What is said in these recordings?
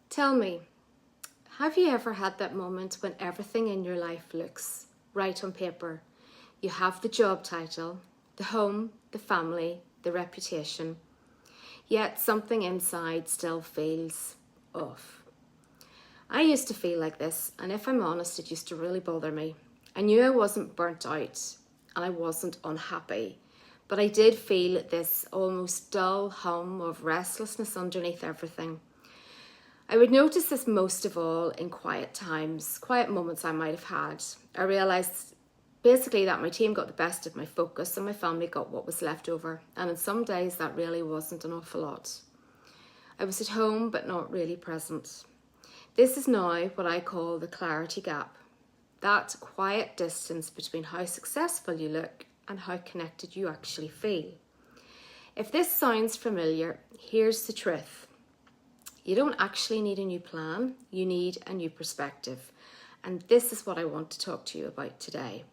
Tell me, have you ever had that moment when everything in your life looks right on paper? You have the job title, the home, the family, the reputation, yet something inside still feels off. I used to feel like this, and if I'm honest, it used to really bother me. I knew I wasn't burnt out and I wasn't unhappy, but I did feel this almost dull hum of restlessness underneath everything. I would notice this most of all in quiet times, quiet moments I might have had. I realised basically that my team got the best of my focus and my family got what was left over. And on some days that really wasn't an awful lot. I was at home but not really present. This is now what I call the clarity gap. That quiet distance between how successful you look and how connected you actually feel. If this sounds familiar, here's the truth. You don't actually need a new plan, you need a new perspective. And this is what I want to talk to you about today.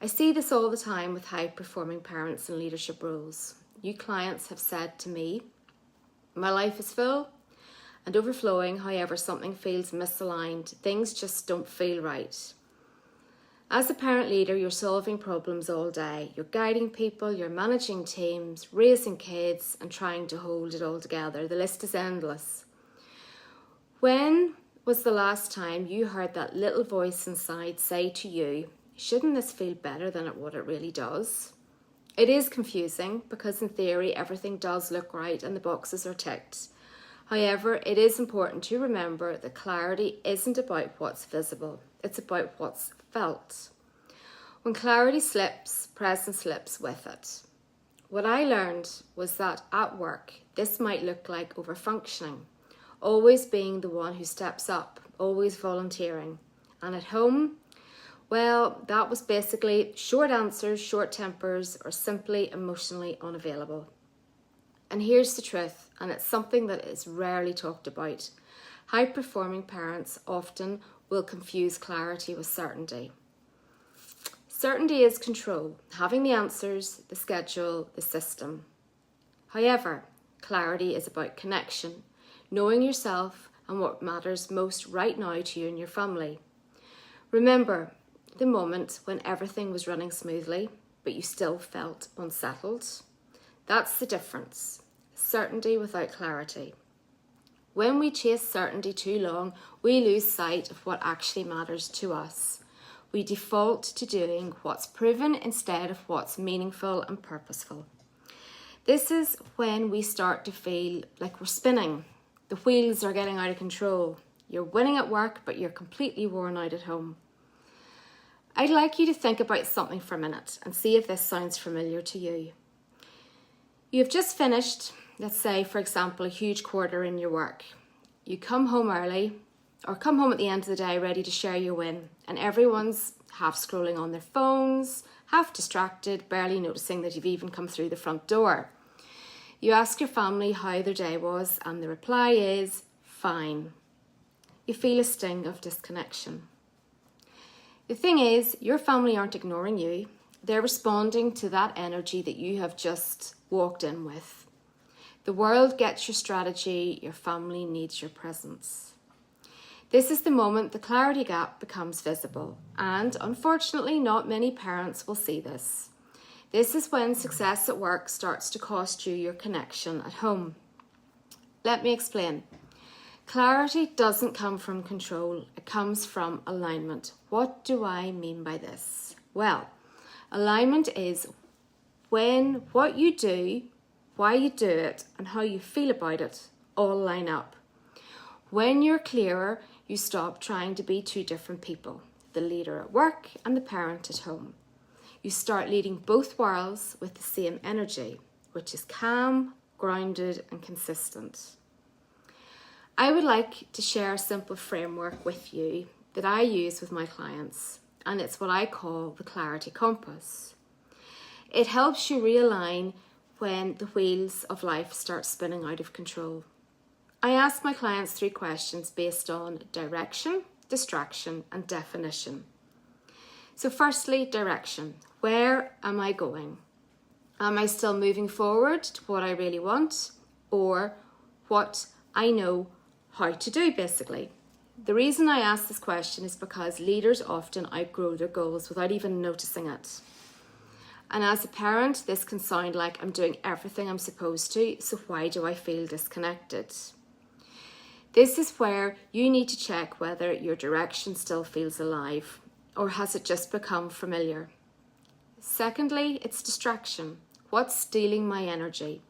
I see this all the time with high-performing parents in leadership roles. You clients have said to me, my life is full and overflowing, however something feels misaligned, things just don't feel right. As a parent leader, you're solving problems all day. You're guiding people, you're managing teams, raising kids and trying to hold it all together. The list is endless. When was the last time you heard that little voice inside say to you, shouldn't this feel better than what it really does? It is confusing because in theory everything does look right and the boxes are ticked. However, it is important to remember that clarity isn't about what's visible, it's about what's felt. When clarity slips, presence slips with it. What I learned was that at work, this might look like overfunctioning, always being the one who steps up, always volunteering. And at home, well, that was basically short answers, short tempers, or simply emotionally unavailable. And here's the truth, and it's something that is rarely talked about. High-performing parents often will confuse clarity with certainty. Certainty is control, having the answers, the schedule, the system. However, clarity is about connection, knowing yourself and what matters most right now to you and your family. Remember the moment when everything was running smoothly, but you still felt unsettled. That's the difference. Certainty without clarity. When we chase certainty too long, we lose sight of what actually matters to us. We default to doing what's proven instead of what's meaningful and purposeful. This is when we start to feel like we're spinning. The wheels are getting out of control. You're winning at work, but you're completely worn out at home. I'd like you to think about something for a minute and see if this sounds familiar to you. You've just finished, let's say, for example, a huge quarter in your work. You come home early or come home at the end of the day ready to share your win, and everyone's half scrolling on their phones, half distracted, barely noticing that you've even come through the front door. You ask your family how their day was, and the reply is, fine. You feel a sting of disconnection. The thing is, your family aren't ignoring you. They're responding to that energy that you have just walked in with. The world gets your strategy, your family needs your presence. This is the moment the clarity gap becomes visible, and unfortunately not many parents will see this. This is when success at work starts to cost you your connection at home. Let me explain. Clarity doesn't come from control, it comes from alignment. What do I mean by this? Well, alignment is when what you do, why you do it, and how you feel about it all line up. When you're clearer, you stop trying to be two different people, the leader at work and the parent at home. You start leading both worlds with the same energy, which is calm, grounded, and consistent. I would like to share a simple framework with you that I use with my clients, and it's what I call the clarity compass. It helps you realign when the wheels of life start spinning out of control. I ask my clients 3 questions based on direction, distraction, and definition. So firstly, direction. Where am I going? Am I still moving forward to what I really want, or what I know how to do, basically. The reason I ask this question is because leaders often outgrow their goals without even noticing it. And as a parent, this can sound like I'm doing everything I'm supposed to, so why do I feel disconnected? This is where you need to check whether your direction still feels alive, or has it just become familiar? Secondly, it's distraction. What's stealing my energy?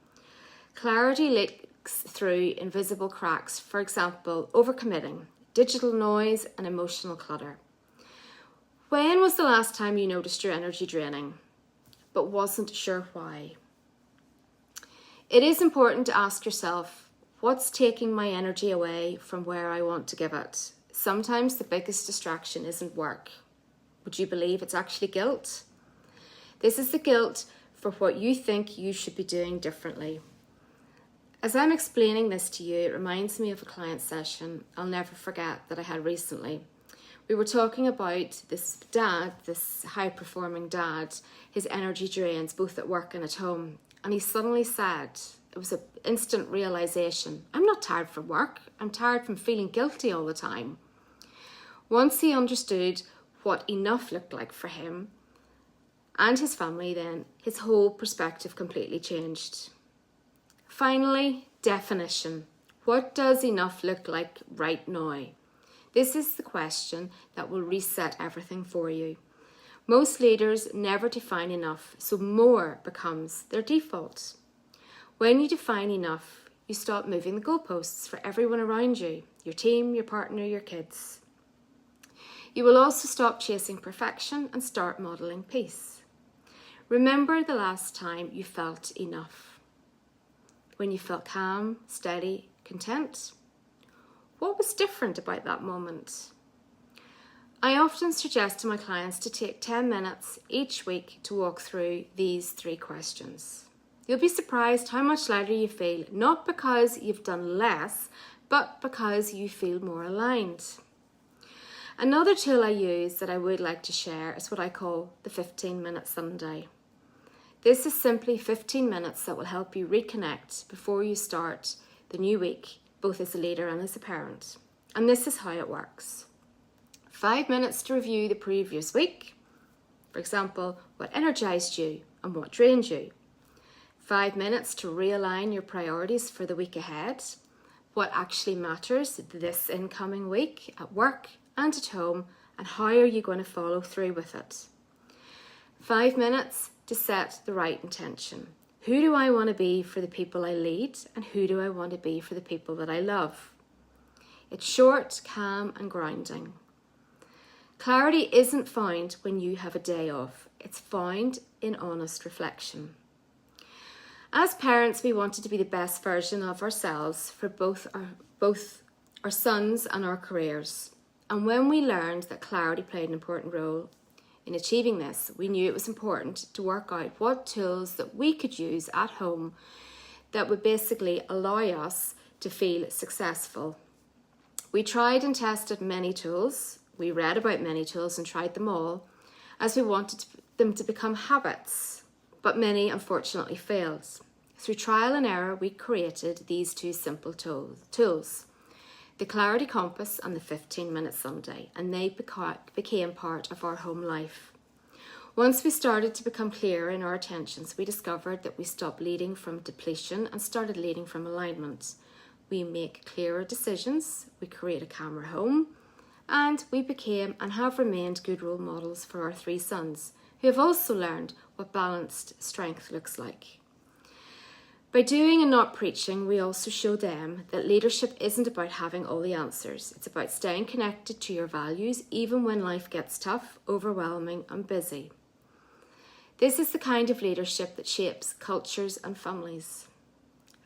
Clarity leaks through invisible cracks, for example, overcommitting, digital noise, and emotional clutter. When was the last time you noticed your energy draining, but wasn't sure why? It is important to ask yourself, what's taking my energy away from where I want to give it? Sometimes the biggest distraction isn't work. Would you believe it's actually guilt? This is the guilt for what you think you should be doing differently. As I'm explaining this to you, it reminds me of a client session I'll never forget that I had recently. We were talking about this dad, this high-performing dad, his energy drains both at work and at home. And he suddenly said, it was an instant realization, I'm not tired from work, I'm tired from feeling guilty all the time. Once he understood what enough looked like for him and his family, then his whole perspective completely changed. Finally, definition. What does enough look like right now? This is the question that will reset everything for you. Most leaders never define enough, so more becomes their default. When you define enough, you stop moving the goalposts for everyone around you, your team, your partner, your kids. You will also stop chasing perfection and start modelling peace. Remember the last time you felt enough. When you felt calm, steady, content? What was different about that moment? I often suggest to my clients to take 10 minutes each week to walk through these 3 questions. You'll be surprised how much lighter you feel, not because you've done less, but because you feel more aligned. Another tool I use that I would like to share is what I call the 15-minute Sunday. This is simply 15 minutes that will help you reconnect before you start the new week, both as a leader and as a parent. And this is how it works. 5 minutes to review the previous week. For example, what energized you and what drained you. 5 minutes to realign your priorities for the week ahead. What actually matters this incoming week at work and at home, and how are you going to follow through with it. 5 minutes to set the right intention. Who do I want to be for the people I lead, and who do I want to be for the people that I love? It's short, calm, and grounding. Clarity isn't found when you have a day off. It's found in honest reflection. As parents, we wanted to be the best version of ourselves for both our sons and our careers. And when we learned that clarity played an important role in achieving this, we knew it was important to work out what tools that we could use at home that would basically allow us to feel successful. We tried and tested many tools. We read about many tools and tried them all, as we wanted them to become habits, but many unfortunately failed. Through trial and error, we created these 2 simple tools. The Clarity Compass and the 15-minute Sunday, and they became part of our home life. Once we started to become clearer in our attentions, we discovered that we stopped leading from depletion and started leading from alignment. We make clearer decisions, we create a calmer home, and we became and have remained good role models for our 3 sons, who have also learned what balanced strength looks like. By doing and not preaching, we also show them that leadership isn't about having all the answers. It's about staying connected to your values, even when life gets tough, overwhelming, and busy. This is the kind of leadership that shapes cultures and families.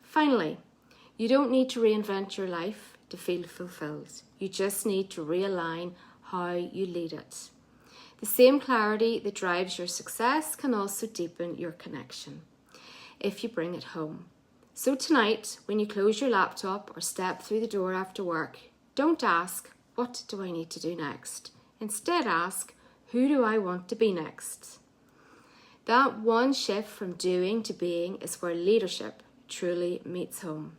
Finally, you don't need to reinvent your life to feel fulfilled. You just need to realign how you lead it. The same clarity that drives your success can also deepen your connection if you bring it home. So tonight, when you close your laptop or step through the door after work, don't ask, what do I need to do next? Instead ask, who do I want to be next? That one shift from doing to being is where leadership truly meets home.